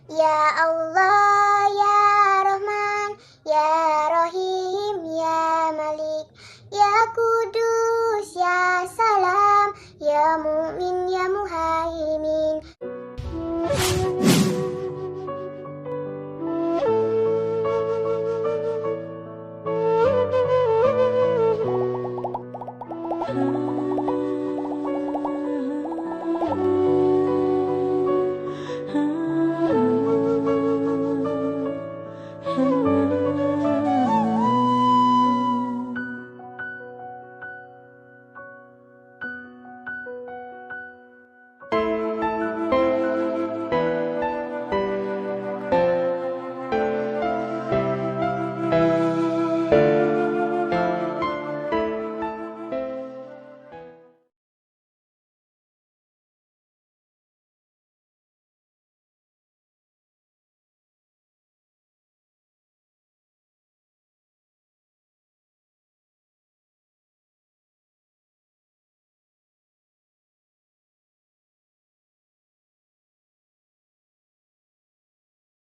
Ya Allah, Ya Rahman, Ya Rahim, Ya Malik, Ya Kudus, Ya Salam, Ya Mu'min, Ya Muhaimin.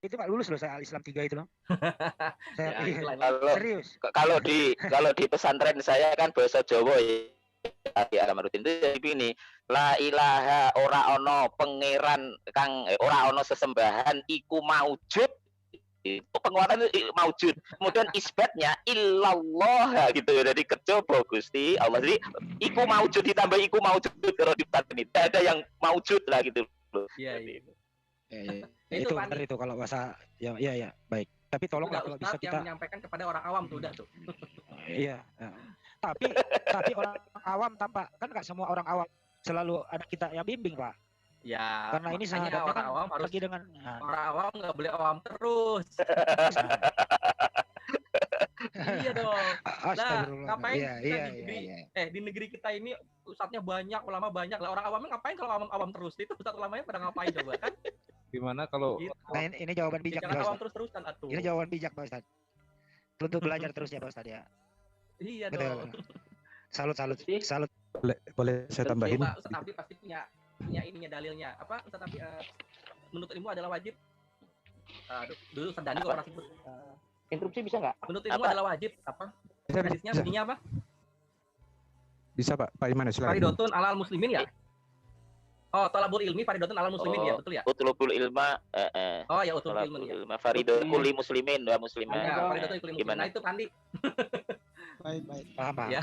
Itu Pak lulus loh saya Islam 3 itu loh. Saya Ya, iya, itulah. serius. Kalau di pesantren saya kan bahasa Jawa ya di Alamaruddin itu jadi begini, la ilaha ora ono pangeran kang ora ono sesembahan iku maujud, itu penguatan itu maujud, kemudian isbatnya illallah gitu, jadi kecoba Gusti Allah, jadi iku maujud ditambah iku maujud, kalau di pesantren itu ada yang maujud lah gitu loh. Iya, iya. Itu benar itu kalau bahasa ya ya baik. Tapi tolonglah kalau bisa kita menyampaikan kepada orang awam tuh udah tuh. Iya. Tapi orang awam tampak kan nggak semua orang awam selalu ada kita yang bimbing Pak. Ya. Karena ini sahabatnya orang kan awam harus pergi dengan orang awam nggak boleh awam terus. Iya dong. Nah, ngapain di negeri kita ini ustadznya banyak, ulama banyak lah. Orang awamnya ngapain kalau awam terus? Itu ustadz ulamanya pada ngapain coba kan? Gimana kalau nah, ini jawaban bijak Jangan awam terus-terusan atuh. Ini jawaban bijak Pak Ustadz. Untuk belajar terus ya Pak Ustadz ya. Iya dong. Salut. Boleh saya tambahin? Ustadz Abdi pasti punya ininya dalilnya. Apa Ustadz Abdi menuntut ilmu adalah wajib. Dulu Ustadz Dani kok pernah sebut. Interupsi bisa nggak? Menuntut ilmu adalah wajib. Apa? Hadisnya bunyinya apa? Bisa Pak Iman silakan. Faridotun alal muslimin ya? Oh, talabul ilmi faridotun alal muslimin ya, betul ya? Utlubul ilma Oh ya, utlubul ilmi ya. Faridotun kulli muslimin wa muslimat. Ya, faridotun kulli muslimin. Nah, itu Pandi. Baik. Paham. Ya.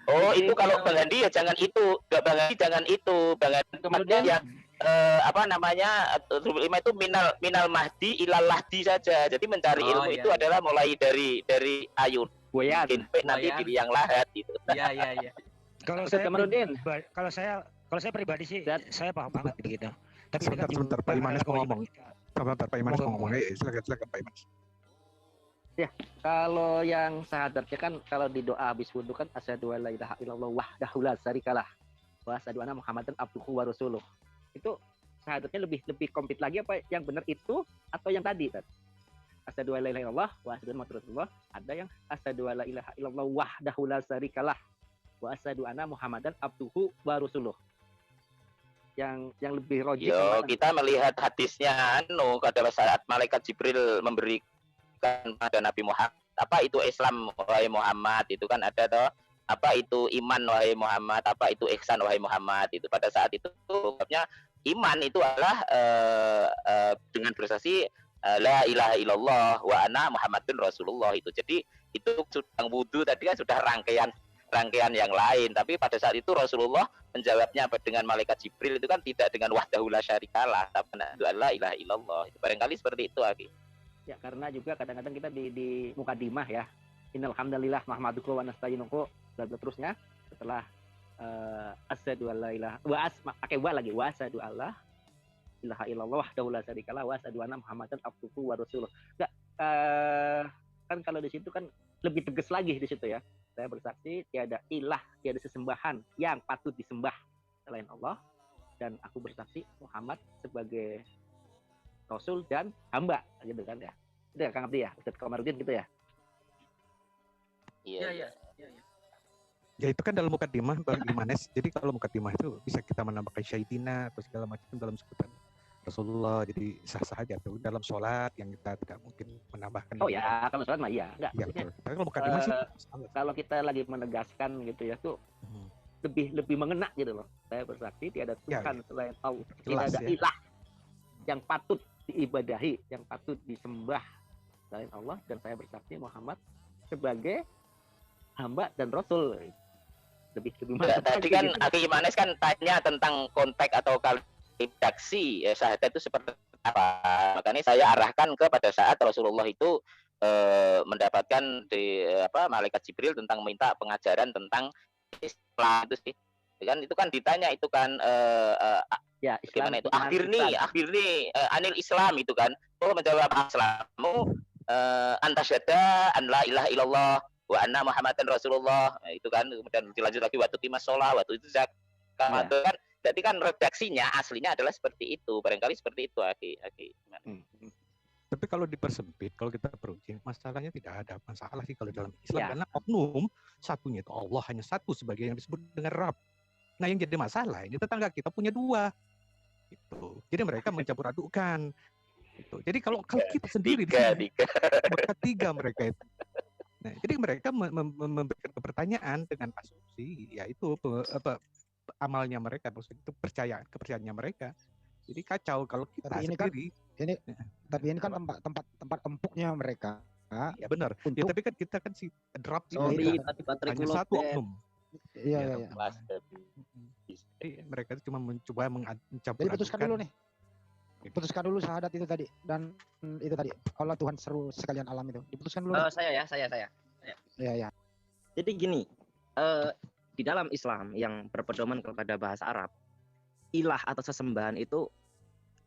Oh, itu kalau Bang Handi ya jangan itu. Bang Handi jangan itu. Bang Handi kemudian yang apa namanya? Utlubul ilma itu minal mahdi ilal lahdi saja. Jadi mencari ilmu itu adalah mulai dari ayun. Nanti pilih yang lahat gitu. Iya. Kalau saya pribadi sih saya paham banget begitu. Tapi sebentar Pak Imanes mau ngomong. Sebentar Pak Imanes mau ngomong. Silakan Pak Imanes. Ya, kalau yang syahadatnya kan kalau di doa habis wudu kan asyhadu alla ilaha illallah wahdahu la syarikalah wa asyhadu anna muhammadan abduhu wa rasuluh. Itu syahadatnya lebih komplit lagi apa yang benar itu atau yang tadi kan? Asyhadu alla ilaha illallah wa asyhadu anna muhammadan rasulullah, ada yang asyhadu alla ilaha illallah wahdahu la syarikalah wa asyhadu anna muhammadan abduhu wa rasuluh. Yang lebih logik. Yo, kita melihat hadisnya pada saat malaikat Jibril memberikan pada Nabi Muhammad, apa itu Islam wahai Muhammad, itu kan ada toh, apa itu iman wahai Muhammad, apa itu ihsan wahai Muhammad, itu pada saat itu sebabnya iman itu adalah dengan bersaksi la ilaha illallah wa ana Muhammadun Rasulullah itu. Jadi itu sudah wudu tadi kan sudah rangkaian yang lain, tapi pada saat itu Rasulullah menjawabnya dengan malaikat Jibril itu kan tidak dengan wahdahu la syarikalah, tapi la ilaha illallah. Itu barangkali seperti itu Aki. Ya, karena juga kadang-kadang kita di mukadimah ya. Innal hamdalillah nahmaduhu wa nasta'inuhu dan terusnya setelah asyhadu alla ilaha pakai wa lagi wa asyhadu alla ilaha illallah wahdahu la syarikalah wa asyhadu anna muhammadan abduhu wa rasuluh. Enggak kan kalau di situ kan lebih tegas lagi di situ ya. Saya bersaksi tiada sesembahan yang patut disembah selain Allah, dan aku bersaksi Muhammad sebagai Rasul dan hamba, gitu kan ya. Itu ya Kang Abdi ya, Ustaz Komarudin gitu ya. Iya. Ya itu kan dalam mukadimah Bang Imanes. Jadi kalau mukadimah itu bisa kita menambahkan syaitina atau segala macam dalam sebutan. Rasulullah, jadi sah-sah aja tuh dalam sholat yang kita tidak mungkin menambahkan. Oh ya, kalau sholat mah iya, enggak. Iya betul. Tapi kalau mukadimah sih kalau kita lagi menegaskan gitu ya tuh lebih mengena gitu loh. Saya bersaksi tiada Tuhan selain Allah, tidak ada ilah yang patut diibadahi, yang patut disembah selain Allah, dan saya bersaksi Muhammad sebagai hamba dan rasul. Lebih tadi kan Aki Manes kan tanya tentang konteks atau redaksi syahadat itu seperti apa. Makanya saya arahkan ke pada saat Rasulullah itu mendapatkan di malaikat Jibril tentang minta pengajaran tentang Islam itu sih. Itu kan ditanya itu kan ya, gimana itu? Akhirnya anil Islam itu kan. Oh, menjawab Islamu antasyada an la ilaha illallah wa anna Muhammadan Rasulullah. Itu kan kemudian dilanjut lagi waktu timas sholat, waktu itu zakat kan. Jadi kan redaksinya aslinya adalah seperti itu. Barangkali seperti itu, Aki. Tapi kalau dipersempit, kalau kita peruji, masalahnya tidak ada masalah sih kalau dalam Islam. Karena oknum satunya itu Allah hanya satu sebagai yang disebut dengan Rabb. Nah yang jadi masalah ini tetangga kita punya dua. Gitu. Jadi mereka mencampur adukkan. Gitu. Jadi kalau kita sendiri maka tiga mereka itu. Nah, jadi mereka memberikan pertanyaan dengan asumsi, yaitu amalnya mereka, maksudnya itu kepercayaannya mereka. Jadi kacau kalau kita sendiri. Tapi ini kan tempat empuknya mereka. Ya benar. Ya, tapi kan kita kan si drop ini hanya satu oknum. Iya. Mereka itu cuma mencoba mencampur. Jadi putuskan dulu nih. Putuskan dulu syahadat itu tadi dan itu tadi Allah Tuhan seru sekalian alam itu. Diputuskan dulu. Saya. Iya. Jadi gini, di dalam Islam yang berpedoman kepada bahasa Arab, ilah atau sesembahan itu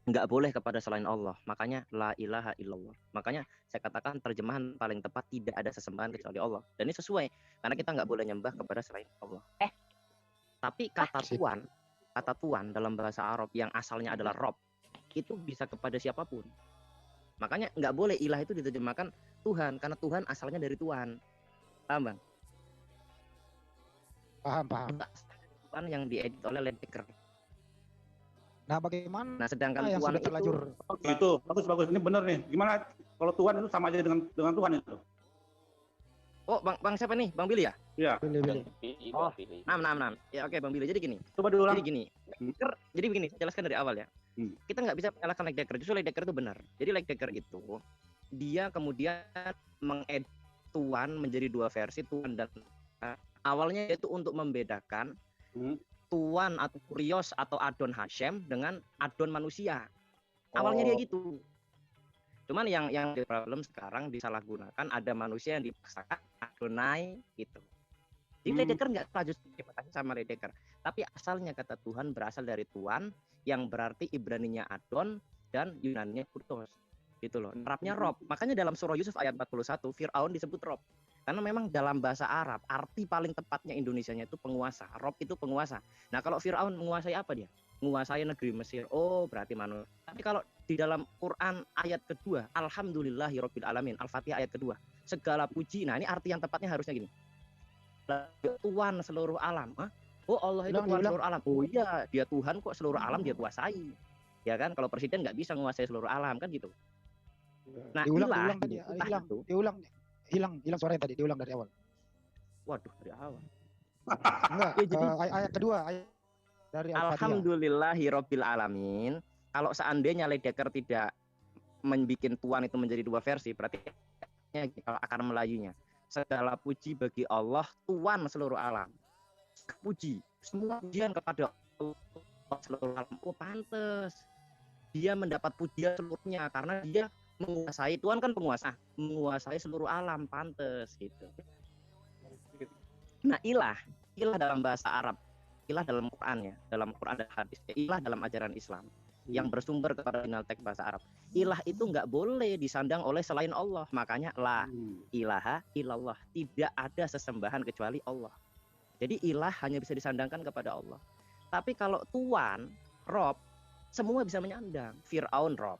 nggak boleh kepada selain Allah. Makanya la ilaha illallah. Makanya saya katakan terjemahan paling tepat tidak ada sesembahan kecuali Allah. Dan ini sesuai karena kita nggak boleh nyembah kepada selain Allah. Tapi kata Tuhan dalam bahasa Arab yang asalnya adalah Rob itu bisa kepada siapapun. Makanya nggak boleh ilah itu diterjemahkan Tuhan karena Tuhan asalnya dari Tuhan. Paham Bang? Paham. Tuhan yang diedit oleh Ledecker. Nah, bagaimana? Nah, sedangkan yang Tuhan sudah terlanjur itu bagus ini benar nih. Gimana kalau Tuhan itu sama aja dengan Tuhan itu? Oh, Bang siapa nih? Bang Billy ya? Iya. Billy. Oh, 6. Ya oke Bang Billy. Jadi gini. Coba diulang. Jadi begini, saya jelaskan dari awal ya. Kita nggak bisa menyalahkan Ledecker. Justru Ledecker itu benar. Jadi Ledecker itu dia kemudian mengedit Tuhan menjadi dua versi, Tuhan dan awalnya itu untuk membedakan Tuan atau Kurios atau Adon Hashem dengan Adon manusia. Awalnya dia gitu. Cuman yang di problem sekarang disalahgunakan, ada manusia yang dipaksakan Adonai gitu. Jadi Ledecker nggak setuju sama Ledecker. Tapi asalnya kata Tuhan berasal dari Tuan yang berarti Ibraninya Adon dan Yunaninya Kurios. Gitu loh. Arabnya Rob. Makanya dalam surah Yusuf ayat 41 Fir'aun disebut Rob. Karena memang dalam bahasa Arab, arti paling tepatnya Indonesianya itu penguasa. Rob itu penguasa. Nah kalau Fir'aun menguasai apa dia? Menguasai negeri Mesir. Oh berarti manusia. Tapi kalau di dalam Quran ayat kedua, Alhamdulillahirabbil alamin, Al-Fatihah ayat kedua, segala puji. Nah ini arti yang tepatnya harusnya gini. Tuhan seluruh alam. Oh Allah itu Tuhan seluruh alam. Oh iya, dia Tuhan kok seluruh alam dia kuasai. Ya kan? Kalau presiden nggak bisa menguasai seluruh alam kan gitu. Nah hilang suaranya tadi, diulang dari awal. Waduh, dari awal. Enggak, jadi ayat kedua dari Alhamdulillahirabbil alamin. Kalau seandainya Ledecker tidak membuat Tuhan itu menjadi dua versi, berarti kalau akar Melayunya segala puji bagi Allah Tuhan seluruh alam. Puji, semua pujian kepada Allah seluruh alam. Oh pantes dia mendapat pujian seluruhnya karena dia menguasai. Tuhan kan penguasa, menguasai seluruh alam, pantes gitu. Nah ilah dalam bahasa Arab, ilah dalam Quran ya, dalam Quran dan hadis, ilah dalam ajaran Islam yang bersumber kepada original teks bahasa Arab. Ilah itu nggak boleh disandang oleh selain Allah. Makanya la ilaha illallah, tidak ada sesembahan kecuali Allah. Jadi ilah hanya bisa disandangkan kepada Allah. Tapi kalau Tuhan, Rob, semua bisa menyandang. Fir'aun Rob,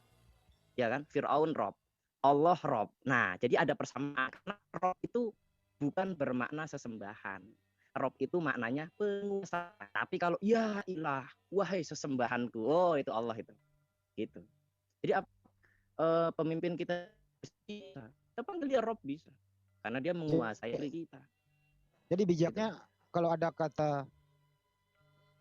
ya kan? Fir'aun Rob, Allah Rob. Nah, jadi ada persamaan. Karena Rob itu bukan bermakna sesembahan. Rob itu maknanya penguasa. Tapi kalau ya ilah, wahai sesembahanku, oh itu Allah itu. gitu. Jadi pemimpin kita bisa, kita panggil dia Rob bisa, karena dia menguasai kita. Jadi bijaknya kalau ada kata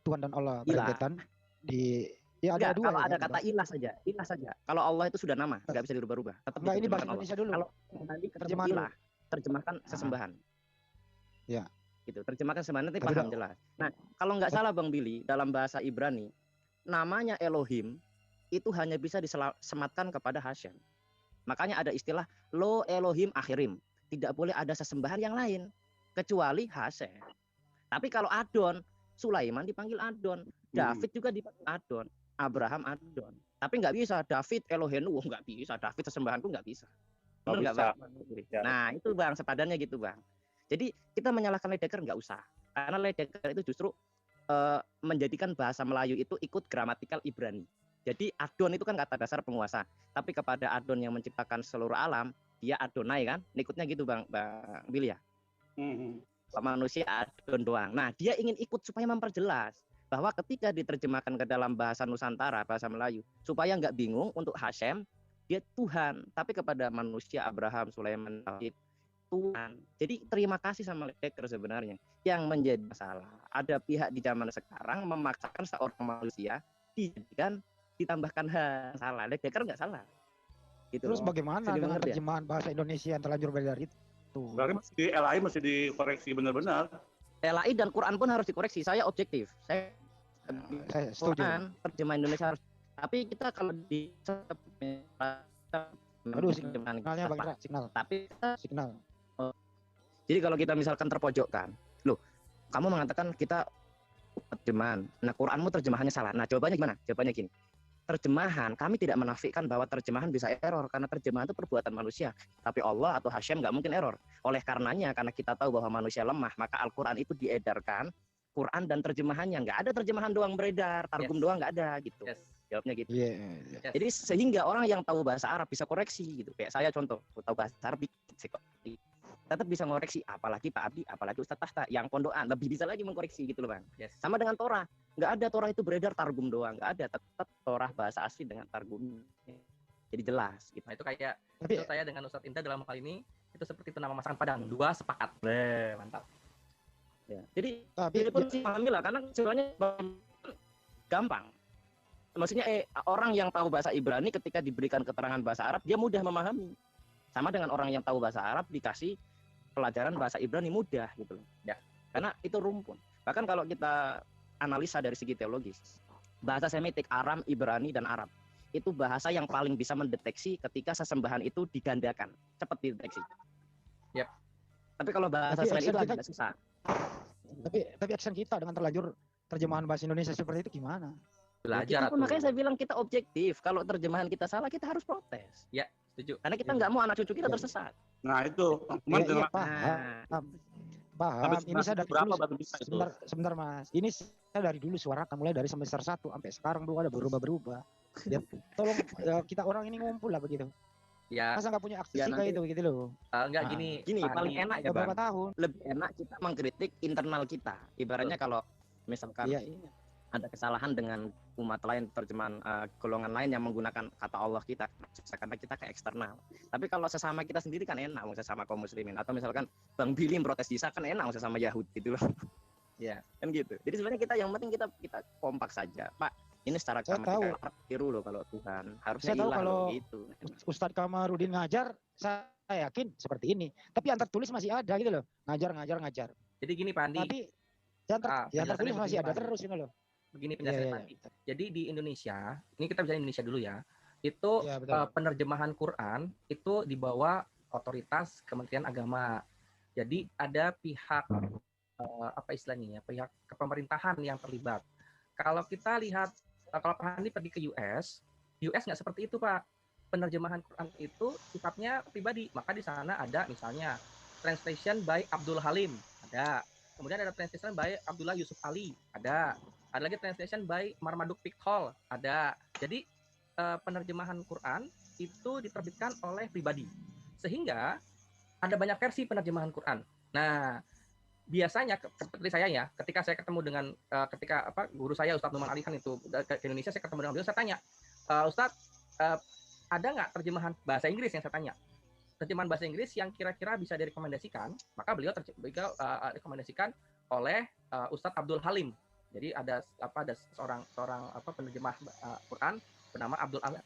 Tuhan dan Allah berkaitan di ya ada dua. Kalau ya, ada kata ilah saja. Kalau Allah itu sudah nama, nggak bisa dirubah-rubah. Tetap Enggak, ini bahasa Indonesia dulu. Kalau nanti terjemahan ilah, terjemahkan sesembahan. Ya. Gitu, terjemahkan sesembahan nanti paham jelas. Nah, kalau nggak salah Bang Billy, dalam bahasa Ibrani, namanya Elohim itu hanya bisa disematkan kepada Hashem. Makanya ada istilah lo Elohim akhirim. Tidak boleh ada sesembahan yang lain kecuali Hashem. Tapi kalau Adon, Sulaiman dipanggil Adon, David juga dipanggil Adon, Abraham Adon. Tapi nggak bisa David Elohenu, nggak bisa. David sesembahanku nggak bisa. Benar nggak Bang? Nah itu Bang, sepadannya gitu Bang. Jadi kita menyalahkan Ledecker nggak usah, karena Ledecker itu justru menjadikan bahasa Melayu itu ikut gramatikal Ibrani. Jadi Adon itu kan kata dasar penguasa, tapi kepada Adon yang menciptakan seluruh alam, dia Adonai kan, ikutnya gitu Bang Billy ya. Manusia Adon doang. Nah dia ingin ikut supaya memperjelas bahwa ketika diterjemahkan ke dalam bahasa Nusantara, bahasa Melayu, supaya nggak bingung untuk Hashem, dia Tuhan, tapi kepada manusia Abraham, Sulaiman, Daud, Tuhan. Jadi terima kasih sama Ledecker sebenarnya. Yang menjadi masalah, ada pihak di zaman sekarang memaksakan seorang manusia dijadikan ditambahkan salah. Ledecker nggak salah. Gitu. Terus bagaimana dengan terjemahan bahasa Indonesia yang terlanjur beredar itu? Berarti LAI mesti dikoreksi benar-benar. LAI dan Quran pun harus dikoreksi. Saya objektif. Saya setuju. Quran, terjemahan Indonesia harus. Tapi kita kalau di aduh signalnya Bang, signal. Tapi signal. Jadi kalau kita misalkan terpojokkan, loh, kamu mengatakan kita terjemahan. Nah, Quranmu terjemahannya salah. Nah, jawabannya gimana? Jawabannya gini. Terjemahan, kami tidak menafikan bahwa terjemahan bisa error karena terjemahan itu perbuatan manusia. Tapi Allah atau Hashem nggak mungkin error. Oleh karenanya, karena kita tahu bahwa manusia lemah, maka Al-Quran itu diedarkan, Quran dan terjemahannya. Nggak ada terjemahan doang beredar, targum doang nggak ada gitu. Jawabnya gitu. Jadi sehingga orang yang tahu bahasa Arab bisa koreksi gitu. Kayak saya contoh, tahu bahasa Arab tetap bisa ngoreksi, apalagi Pak Abdi, apalagi Ustadz Tahta yang pondokan lebih bisa lagi mengkoreksi gitu loh Bang. Sama dengan Torah, nggak ada Torah itu beredar targum doang, nggak ada, tetap Torah bahasa asli dengan targum, jadi jelas. Gitu. Nah itu kayak itu saya dengan Ustadz Inta dalam hal ini itu seperti itu nama masakan Padang, dua sepakat, mantap. Ya. Jadi ini pun sih pahami lah, karena sebenarnya gampang. Maksudnya orang yang tahu bahasa Ibrani ketika diberikan keterangan bahasa Arab dia mudah memahami. Sama dengan orang yang tahu bahasa Arab dikasih pelajaran bahasa Ibrani mudah gitu loh. Ya, karena itu rumpun. Bahkan kalau kita analisa dari segi teologis, bahasa Semitik, Aram, Ibrani dan Arab itu bahasa yang paling bisa mendeteksi ketika sesembahan itu digandakan, cepat dideteksi. Yep. Tapi kalau bahasa selain itu agak susah. Tapi action kita dengan terlanjur terjemahan bahasa Indonesia seperti itu gimana? Belajar pun, makanya saya bilang kita objektif. Kalau terjemahan kita salah, kita harus protes. Ya, setuju. Karena kita nggak mau anak cucu kita tersesat. Nah itu, paham. Ini saya dari dulu, sebentar Mas. Ini saya dari dulu suarakan mulai dari semester 1 sampai sekarang belum ada berubah. Ya, tolong kita orang ini ngumpul lah begitu. Ya. Masa nggak punya akses kayak itu gitu loh. Enggak gini paling enak ya Bang. Tahun. Lebih enak kita mengkritik internal kita. Ibaratnya kalau misalkan ada kesalahan dengan umat lain, terjemahan golongan lain yang menggunakan kata Allah kita, karena kita ke eksternal. Tapi kalau sesama kita sendiri kan enak, sesama kaum muslimin. Atau misalkan Bang Billy protes Isa kan enak, sesama Yahudi gitu loh. Ya, kan gitu. Jadi sebenarnya kita yang penting kita kompak saja, Pak. Ini secara gramatikal tiru loh kalau Tuhan. Harusnya saya tahu kalau gitu. Ustadz Kamarudin ngajar, saya yakin seperti ini. Tapi yang tertulis masih ada gitu loh. Ngajar. Jadi gini Pak Andi. Tapi yang tertulis masih ada terus ini loh. Begini penjelasan Pak. Jadi di Indonesia, ini kita bicara Indonesia dulu ya. Itu penerjemahan Quran itu di bawah otoritas Kementerian Agama. Jadi ada pihak apa istilahnya ya, pihak kepemerintahan yang terlibat. Kalau kita lihat, kalau Pak Andi pergi ke US nggak seperti itu Pak. Penerjemahan Quran itu sifatnya pribadi. Maka di sana ada misalnya translation by Abdul Halim, ada. Kemudian ada translation by Abdullah Yusuf Ali, ada lagi translation by Marmaduke Pickthall, ada. Jadi penerjemahan Quran itu diterbitkan oleh pribadi, sehingga ada banyak versi penerjemahan Quran. Nah, biasanya seperti saya ya, ketika saya ketemu dengan ketika guru saya Ustadz Numan Ali kan itu ke Indonesia, saya ketemu dengan beliau, saya tanya, Ustadz, ada nggak terjemahan bahasa Inggris yang saya tanya? Terjemahan bahasa Inggris yang kira-kira bisa direkomendasikan, maka beliau rekomendasikan oleh Ustadz Abdul Halim. Jadi ada seorang penerjemah Quran bernama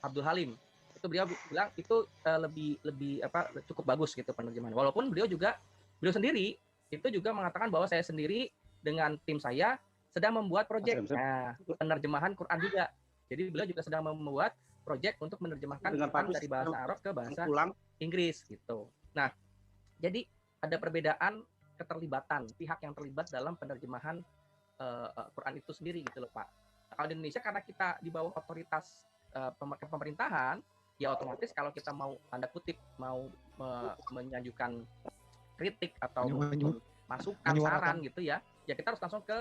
Abdul Halim. Itu beliau bilang itu lebih cukup bagus gitu penerjemahan. Walaupun beliau sendiri itu juga mengatakan bahwa saya sendiri dengan tim saya sedang membuat proyek penerjemahan Quran juga. Jadi beliau juga sedang membuat proyek untuk menerjemahkan Quran dari bahasa Arab ke bahasa Inggris gitu. Nah, jadi ada perbedaan keterlibatan pihak yang terlibat dalam penerjemahan Quran itu sendiri gitu loh Pak. Kalau di Indonesia karena kita di bawah otoritas pemerintahan, ya otomatis kalau kita mau tanda kutip mau menyajukan kritik atau masukan saran gitu ya kita harus langsung ke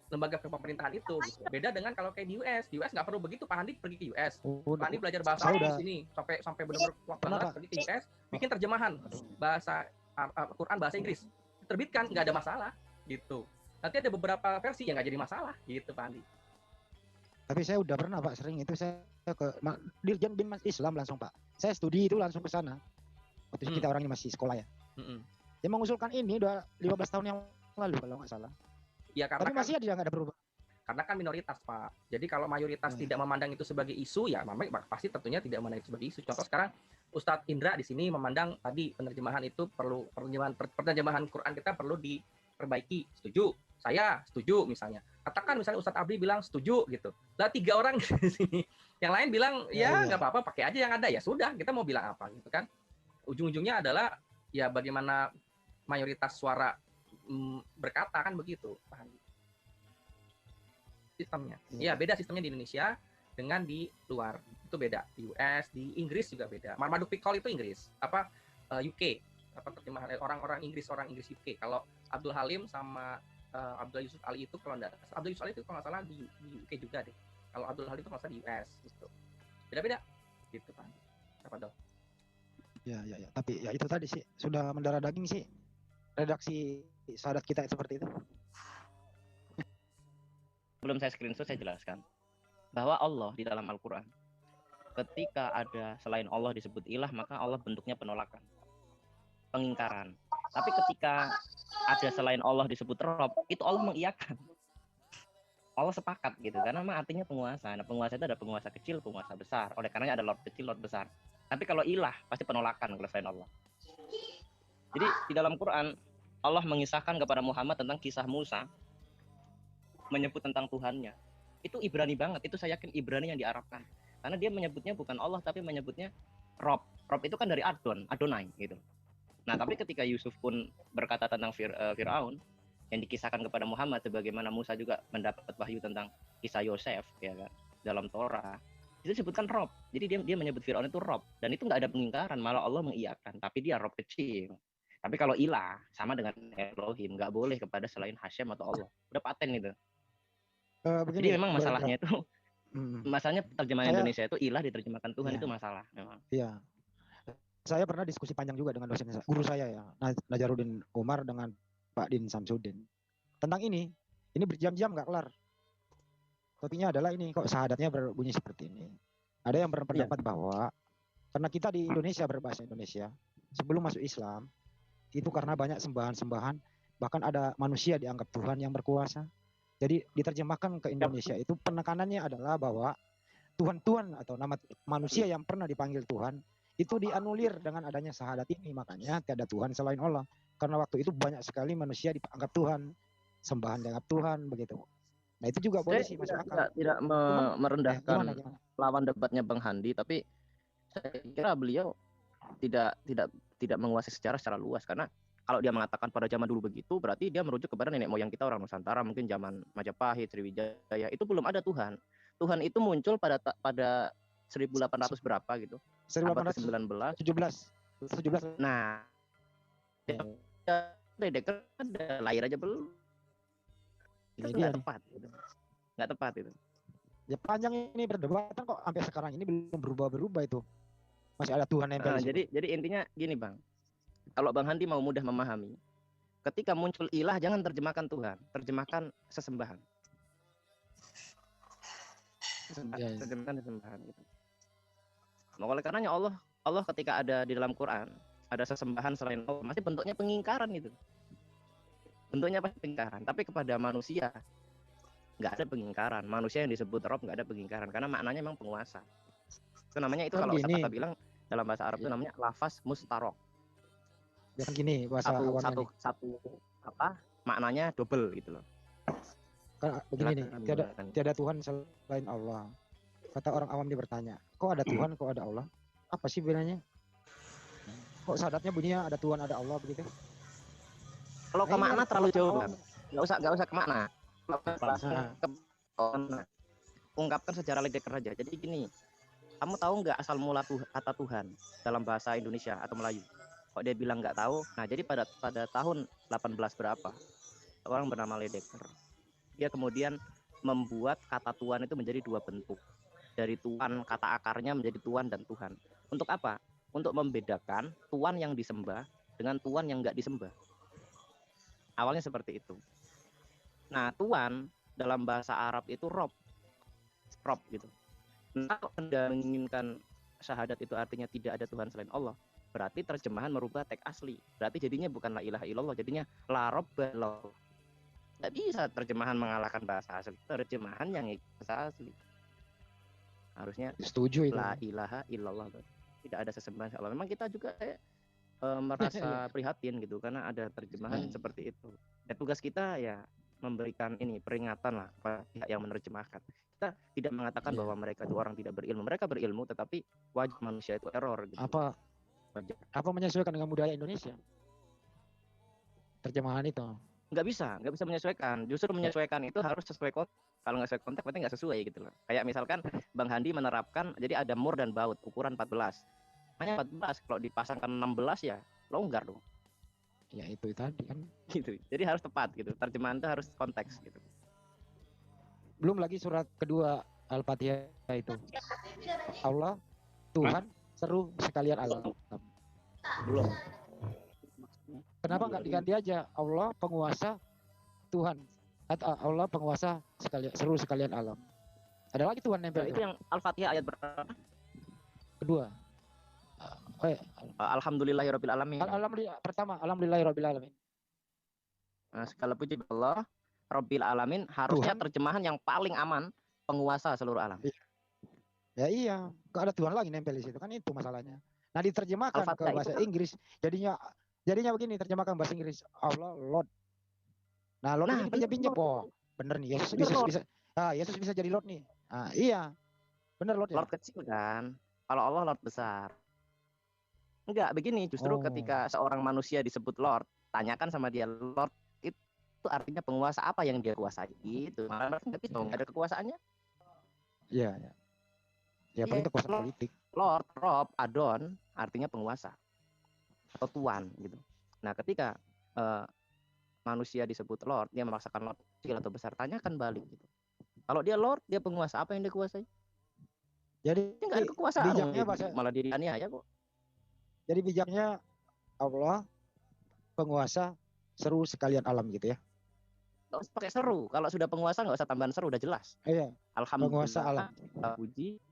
lembaga pemerintahan itu gitu. Beda dengan kalau kayak di US nggak perlu begitu. Pak Handi pergi ke US, Pak Handi belajar bahasa di sini sampai benar-benar kuat banget, pergi ke US bikin terjemahan bahasa Quran bahasa Inggris, terbitkan, nggak ada masalah gitu. Nanti ada beberapa versi yang nggak jadi masalah gitu Pak Handi. Tapi saya udah pernah Pak, sering itu saya ke Dirjen Bin Mas Islam langsung Pak, saya studi itu langsung ke sana waktu kita orangnya masih sekolah ya. Dia mengusulkan ini udah 15 tahun yang lalu kalau nggak salah. Ya, karena tapi masih dia nggak ada berubah. Karena kan minoritas Pak. Jadi kalau mayoritas tidak memandang itu sebagai isu, ya pasti tentunya tidak memandang itu sebagai isu. Contoh sekarang Ustadz Indra di sini memandang tadi penerjemahan itu perlu penerjemahan Quran kita perlu diperbaiki. Setuju? Saya setuju misalnya. Katakan misalnya Ustadz Abdi bilang setuju gitu. Lah 3 orang di sini. Yang lain bilang ya nggak apa-apa, pakai aja yang ada. Ya sudah, kita mau bilang apa gitu kan. Ujung-ujungnya adalah ya bagaimana mayoritas suara berkata kan begitu Pak Handi. Sistemnya. Ya beda sistemnya di Indonesia dengan di luar. Itu beda. Di US, di Inggris juga beda. Marmaduke Pickle itu Inggris, UK. Terjemahan orang Inggris UK. Kalau Abdul Halim sama Abdul Yusuf Ali itu kalau nggak salah di UK juga deh. Kalau Abdul Halim itu kalau nggak salah di US gitu. Beda-beda gitu Pak Handi. Apa dong? Ya. Tapi ya itu tadi sih sudah mendarah daging sih redaksi sahadat kita seperti itu. Belum saya screenshot, saya jelaskan bahwa Allah di dalam Al-Quran ketika ada selain Allah disebut ilah, maka Allah bentuknya penolakan, pengingkaran. Tapi ketika ada selain Allah disebut Rob, itu Allah mengiyakan. Allah sepakat gitu, karena memang artinya penguasa. Nah, penguasa itu ada penguasa kecil, penguasa besar. Oleh karenanya ada Lord kecil, Lord besar. Tapi kalau ilah pasti penolakan kalau selain Allah. Jadi di dalam Quran Allah mengisahkan kepada Muhammad tentang kisah Musa menyebut tentang Tuhannya. Itu Ibrani banget, itu saya yakin Ibrani yang diarabkan. Karena dia menyebutnya bukan Allah tapi menyebutnya Rob. Rob itu kan dari Adonai gitu. Nah, tapi ketika Yusuf pun berkata tentang Fir'aun yang dikisahkan kepada Muhammad, sebagaimana Musa juga mendapat wahyu tentang kisah Yosef ya kan dalam Torah, itu disebutkan Rob. Jadi dia menyebut Fir'aun itu Rob, dan itu nggak ada pengingkaran, malah Allah mengiyakan, tapi dia Rob kecil. Tapi kalau ilah sama dengan Elohim, nggak boleh kepada selain Hashem atau Allah. Udah paten itu. Jadi memang masalahnya itu masalahnya terjemahan Indonesia itu ilah diterjemahkan Tuhan itu masalah memang. Iya. Saya pernah diskusi panjang juga dengan dosen guru saya ya, Najaruddin Umar dengan Pak Din Samsudin. Tentang ini berjam-jam nggak kelar. Topiknya adalah ini, kok sahadatnya berbunyi seperti ini. Ada yang berpendapat bahwa karena kita di Indonesia berbahasa Indonesia, sebelum masuk Islam, itu karena banyak sembahan-sembahan, bahkan ada manusia dianggap Tuhan yang berkuasa. Jadi diterjemahkan ke Indonesia itu penekanannya adalah bahwa Tuhan-Tuhan atau nama manusia yang pernah dipanggil Tuhan itu dianulir dengan adanya syahadat ini. Makanya tiada Tuhan selain Allah. Karena waktu itu banyak sekali manusia dianggap Tuhan, sembahan dianggap Tuhan begitu. Nah itu juga boleh sih masuk akal. Tidak merendahkan gimana? Lawan debatnya Bang Handi, tapi saya kira beliau tidak menguasai sejarah secara luas, karena kalau dia mengatakan pada zaman dulu begitu, berarti dia merujuk kepada nenek moyang kita orang Nusantara, mungkin zaman Majapahit, Sriwijaya, itu belum ada Tuhan. Tuhan itu muncul pada 1800 berapa gitu. 1819, 17. Nah, Dedeker ada lahir aja belum. Itu nggak tepat gitu. Nggak tepat itu. Ya panjang ini perdebatan kok sampai sekarang ini belum berubah itu. Masih ada Tuhan yang jadi intinya gini Bang. Kalau Bang Handi mau mudah memahami, ketika muncul ilah jangan terjemahkan Tuhan, terjemahkan sesembahan. Sesembahan gitu. Nah, oleh karenanya Allah ketika ada di dalam Quran ada sesembahan selain Allah, masih bentuknya pengingkaran itu. Bentuknya pasti pengingkaran. Tapi kepada manusia nggak ada pengingkaran. Manusia yang disebut Rob nggak ada pengingkaran karena maknanya memang penguasa. Itu namanya itu Kan kalau gini. kata bilang dalam bahasa Arab itu namanya lafaz mustarok. Jangan gini bahasa satu apa maknanya double gitu loh. Kan begini nih, tiada Tuhan selain Allah. Kata orang awam dia bertanya, kok ada Tuhan, kok ada Allah? Apa sih bedanya? Kok sadatnya bunyinya ada Tuhan, ada Allah begitu? Kalau ke makna terlalu jauh, nggak usah ke makna. Ungkapkan secara ledeker aja. Jadi gini, kamu tahu nggak asal mula kata Tuhan dalam bahasa Indonesia atau Melayu? Kok dia bilang nggak tahu? Nah, jadi pada tahun 18 berapa, orang bernama Ledecker, dia kemudian membuat kata Tuhan itu menjadi dua bentuk. Dari Tuhan, kata akarnya menjadi Tuhan dan Tuhan. Untuk apa? Untuk membedakan Tuhan yang disembah dengan Tuhan yang nggak disembah. Awalnya seperti itu. Nah, Tuhan dalam bahasa Arab itu Rob gitu. Nah, kalau Anda menginginkan syahadat itu artinya tidak ada Tuhan selain Allah, berarti terjemahan merubah teks asli. Berarti jadinya bukan la ilaha illallah, jadinya la robba illallah. Tidak bisa terjemahan mengalahkan bahasa asli. Terjemahan yang bahasa asli. Harusnya setuju itu. La ilaha illallah. Tidak ada sesembahan Allah. Memang kita juga merasa prihatin gitu karena ada terjemahan seperti itu. Dan tugas kita ya memberikan ini peringatan lah kepada pihak yang menerjemahkan. Kita tidak mengatakan bahwa mereka itu orang tidak berilmu. Mereka berilmu, tetapi wajib manusia itu error gitu. Apa menyesuaikan dengan budaya Indonesia? Terjemahan itu nggak bisa menyesuaikan. Justru menyesuaikan itu harus sesuai konteks. Kalau nggak sesuai konteks berarti nggak sesuai gitu loh. Kayak misalkan Bang Handi menerapkan jadi ada mur dan baut ukuran 14. Hanya 14, kalau dipasangkan 16 ya longgar dong. Ya itu tadi kan. Gitu. Jadi harus tepat gitu. Terjemahan itu harus konteks gitu. Belum lagi surat kedua Al-Fatihah itu. Allah, Tuhan, seru sekalian alam. Belum. Kenapa nggak diganti aja Allah penguasa Tuhan atau Allah penguasa sekalian seru sekalian alam? Ada lagi Tuhan nempel. Itu yang Al-Fatihah ayat berapa? Kedua. Alhamdulillahirabbil alamin. Pertama alhamdulillahirabbil alamin. Nah, segala puji bagi Allah Rabbil alamin harusnya Tuhan. Terjemahan yang paling aman penguasa seluruh alam. Ya iya, nggak ada Tuhan lagi nempel di situ kan itu masalahnya. Nah diterjemahkan ke bahasa Inggris jadinya begini terjemahkan bahasa Inggris Allah Lord. Nah Lord ini pinjam-pinjam. Oh bener nih Yesus bisa jadi Lord nih. Ah iya bener Lord ya. Lord kecil kan. Kalau Allah Lord besar. Enggak begini justru ketika seorang manusia disebut Lord, tanyakan sama dia Lord itu artinya penguasa apa yang dia kuasai gitu. Malah nggak bisa nggak ada kekuasaannya. Iya. Ya paling kekuasaan politik. Lord, Rob, Adon artinya penguasa atau tuan gitu. Nah ketika manusia disebut Lord, dia memaksakan Lord kecil atau besar, tanyakan balik gitu. Kalau dia Lord, dia penguasa apa yang dia kuasai? Jadi nggak ada kekuasaan, malah diri aniaya kok. Jadi bijaknya Allah penguasa seru sekalian alam gitu ya. Nggak usah pakai seru. Kalau sudah penguasa nggak usah tambahan seru, udah jelas. Iya. Alhamdulillah. Penguasa alam. Puji.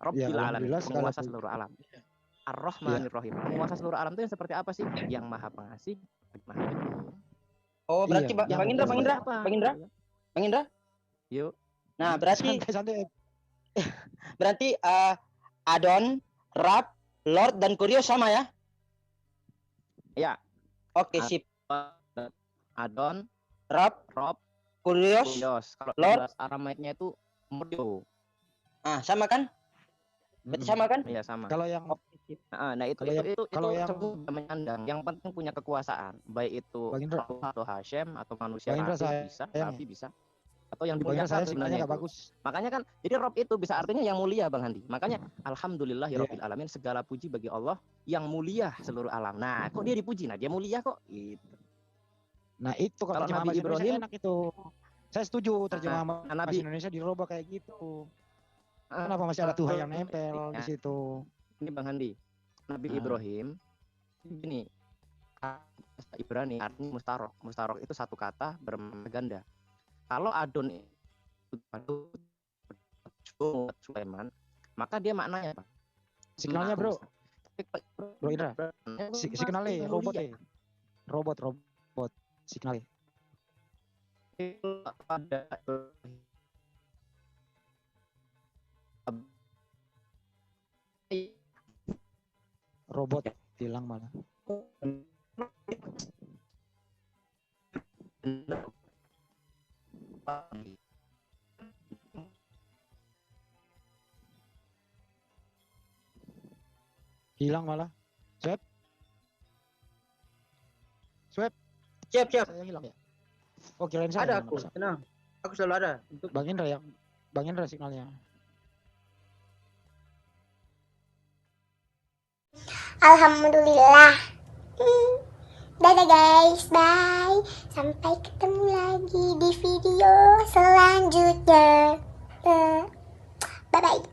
Rabbil alamin, penguasa seluruh alam. Ar-Rahmanir-Rahim. Penguasa seluruh alam itu yang seperti apa sih? Yang maha pengasih, maha penyayang. Oh, berarti Bang Indra? Yuk. Nah, berarti santai. Berarti Adon, Rab, Lord dan Kurios sama ya? Ya. Oke, sip. Adon, Rab, Kurios, Kalau Lord Aramaiknya itu Muryo. Sama kan? Berarti sama kan? Iya, sama. Kalau yang nah itu menyandang. Yang penting punya kekuasaan, baik itu atau Hashem atau manusia bisa, tapi bisa. Atau yang dimuliakan sebenarnya bagus. Makanya kan jadi Rob itu bisa artinya yang mulia Bang Handi. Makanya alhamdulillahirabbil alamin, segala puji bagi Allah yang mulia seluruh alam. Nah, kok dia dipuji? Nah, dia mulia kok gitu. Nah, itu kalau Nabi Ibrahim enak itu. Saya setuju terjemahan Nabi Indonesia dirubah kayak gitu. Kenapa masih ada Tuhan yang nempel di situ? Ini Bang Handi. Nabi Ibrahim ini bahasa Ibrani artinya mustarok. Mustarok itu satu kata bermakna ganda. Kalau Adon itu Sulaiman, maka dia maknanya Pak. Signalnya bro. Bro Indra. Signalnya robot ya. Robot. Signalnya. Pada robot hilang malah. Hilang malah. Swab. Siap. Saya hilang ya. Oh kirain saya. Ada aku. Tenang. Aku selalu ada. Untuk Bang Indra signalnya. Alhamdulillah. Dadah guys, bye. Sampai ketemu lagi di video selanjutnya. Bye bye.